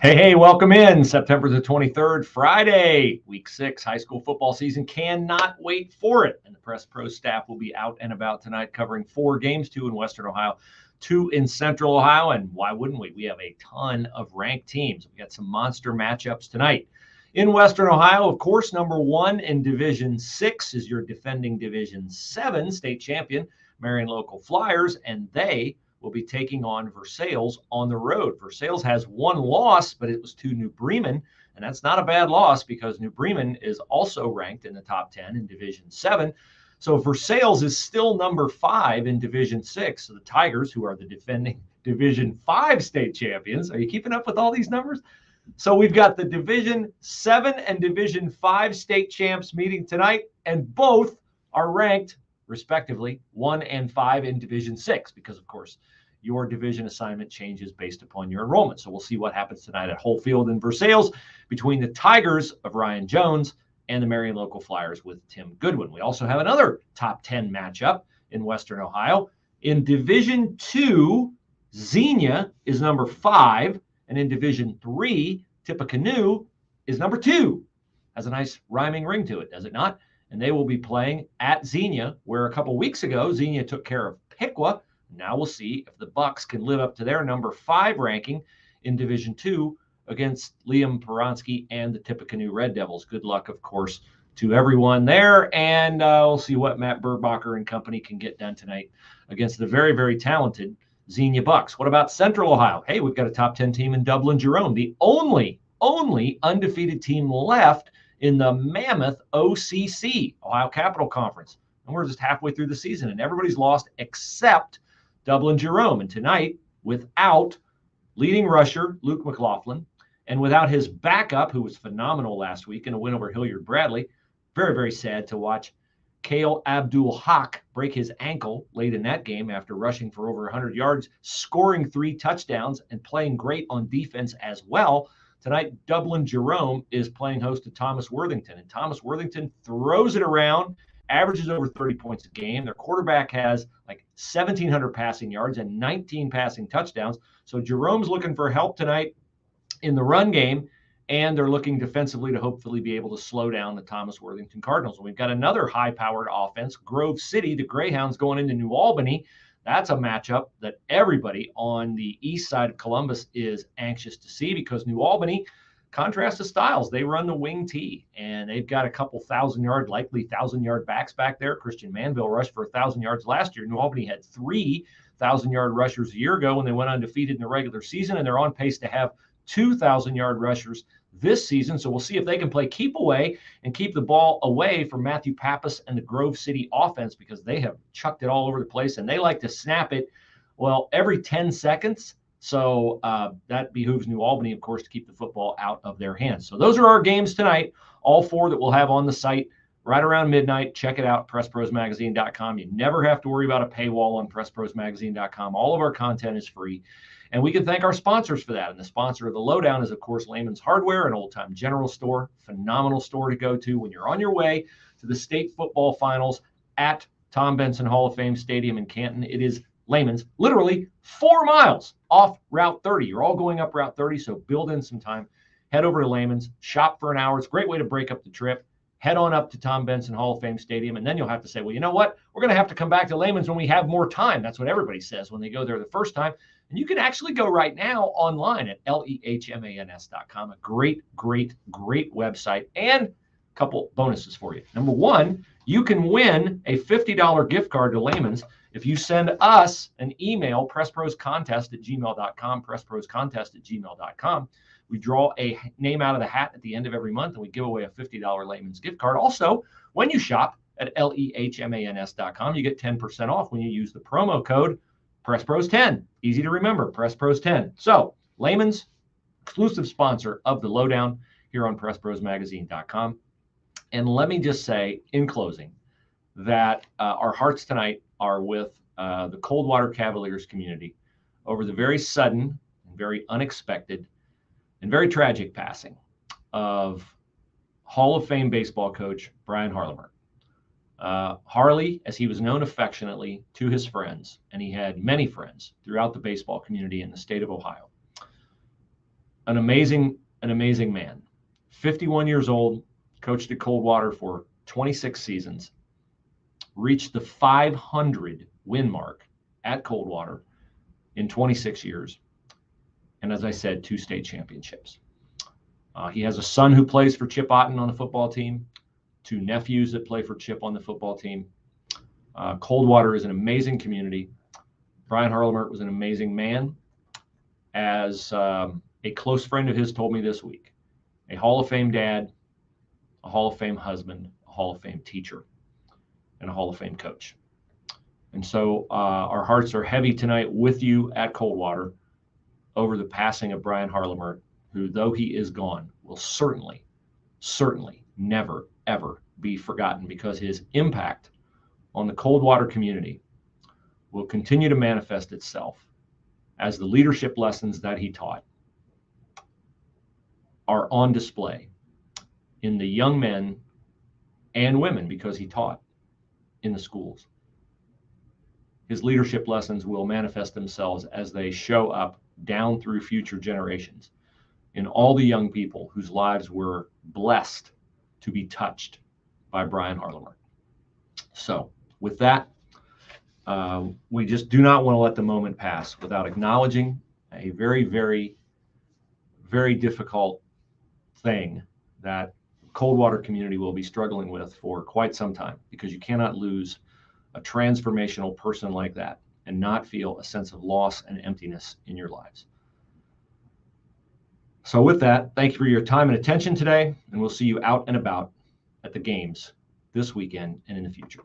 Hey, welcome in. September the 23rd, Friday, week 6, high school football season. Cannot wait for it. And the PressPros staff will be out and about tonight covering 4 games, 2 in Western Ohio, 2 in Central Ohio. And why wouldn't we? We have a ton of ranked teams. We got some monster matchups tonight. In Western Ohio, of course, number 1 in Division 6 is your defending Division 7 state champion, Marion Local Flyers, and they will be taking on Versailles on the road. Versailles has 1 loss, but it was to New Bremen, and that's not a bad loss because New Bremen is also ranked in the top 10 in Division 7. So Versailles is still number 5 in Division 6. So the Tigers, who are the defending Division 5 state champions, are you keeping up with all these numbers? So we've got the Division 7 and Division 5 state champs meeting tonight, and both are ranked respectively 1 and 5 in Division 6 because, of course, your division assignment changes based upon your enrollment. So we'll see what happens tonight at Whole Field in Versailles between the Tigers of Ryan Jones and the Marion Local Flyers with Tim Goodwin. We also have another top 10 matchup in Western Ohio. In Division 2, Xenia is number 5, and in Division 3, Tippecanoe is number 2. Has a nice rhyming ring to it, does it not? And they will be playing at Xenia, where a couple weeks ago, Xenia took care of Piqua. Now we'll see if the Bucks can live up to their number 5 ranking in Division 2 against Liam Peronsky and the Tippecanoe Red Devils. Good luck, of course, to everyone there. And we'll see what Matt Burbacher and company can get done tonight against the very, very talented Xenia Bucks. What about Central Ohio? Hey, we've got a top 10 team in Dublin Jerome, the only undefeated team left in the mammoth OCC, Ohio Capital Conference. And we're just halfway through the season, and everybody's lost except Dublin Jerome. And tonight, without leading rusher Luke McLaughlin, and without his backup, who was phenomenal last week in a win over Hilliard Bradley, very, very sad to watch Kale Abdul-Haq break his ankle late in that game after rushing for over 100 yards, scoring 3 touchdowns, and playing great on defense as well. Tonight, Dublin Jerome is playing host to Thomas Worthington, and Thomas Worthington throws it around, averages over 30 points a game. Their quarterback has like 1,700 passing yards and 19 passing touchdowns. So Jerome's looking for help tonight in the run game, and they're looking defensively to hopefully be able to slow down the Thomas Worthington Cardinals. And we've got another high-powered offense, Grove City, the Greyhounds going into New Albany. That's a matchup that everybody on the east side of Columbus is anxious to see because New Albany, contrast to Styles, they run the wing T, and they've got a couple 1,000-yard, likely 1,000-yard backs back there. Christian Manville rushed for 1,000 yards last year. New Albany had 3 1,000-yard rushers a year ago when they went undefeated in the regular season, and they're on pace to have 2 1,000-yard rushers this season. So we'll see if they can play keep away and keep the ball away from Matthew Pappas and the Grove City offense because they have chucked it all over the place, and they like to snap it, well, every 10 seconds. So that behooves New Albany, of course, to keep the football out of their hands. So those are our games tonight, all 4 that we'll have on the site right around midnight. Check it out, PressProsMagazine.com. You never have to worry about a paywall on PressProsMagazine.com. All of our content is free. And we can thank our sponsors for that. And the sponsor of the Lowdown is, of course, Lehman's Hardware, an old-time general store, phenomenal store to go to when you're on your way to the state football finals at Tom Benson Hall of Fame Stadium in Canton. It is Lehman's, literally 4 miles off Route 30. You're all going up Route 30, so build in some time. Head over to Lehman's, shop for an hour. It's a great way to break up the trip. Head on up to Tom Benson Hall of Fame Stadium, and then you'll have to say, well, you know what? We're going to have to come back to Lehman's when we have more time. That's what everybody says when they go there the first time. And you can actually go right now online at lehmans.com. A great, great, great website, and a couple bonuses for you. Number 1, you can win a $50 gift card to Lehman's if you send us an email, pressproscontest@gmail.com, pressproscontest@gmail.com. We draw a name out of the hat at the end of every month, and we give away a $50 Lehman's gift card. Also, when you shop at lehmans.com, you get 10% off when you use the promo code PressPros10. Easy to remember, PressPros10. So, Lehman's, exclusive sponsor of the Lowdown here on PressProsMagazine.com. And let me just say, in closing, that our hearts tonight are with the Coldwater Cavaliers community over the very sudden and very unexpected and very tragic passing of Hall of Fame baseball coach Brian Harlemer. Harley, as he was known affectionately to his friends, and he had many friends throughout the baseball community in the state of Ohio, an amazing man. 51 years old, coached at Coldwater for 26 seasons, reached the 500 win mark at Coldwater in 26 years. And as I said, 2 state championships. He has a son who plays for Chip Otten on the football team, 2 nephews that play for Chip on the football team. Coldwater is an amazing community. Brian Harlemert was an amazing man. As a close friend of his told me this week, a Hall of Fame dad, a Hall of Fame husband, a Hall of Fame teacher, and a Hall of Fame coach. And so our hearts are heavy tonight with you at Coldwater over the passing of Brian Harlemert, who, though he is gone, will certainly never, ever be forgotten, because his impact on the Coldwater community will continue to manifest itself as the leadership lessons that he taught are on display in the young men and women, because he taught in the schools. His leadership lessons will manifest themselves as they show up down through future generations in all the young people whose lives were blessed to be touched by Brian Harlemert. So with that, we just do not want to let the moment pass without acknowledging a very, very, very difficult thing that Coldwater community will be struggling with for quite some time, because you cannot lose a transformational person like that and not feel a sense of loss and emptiness in your lives. So with that, thank you for your time and attention today, and we'll see you out and about at the games this weekend and in the future.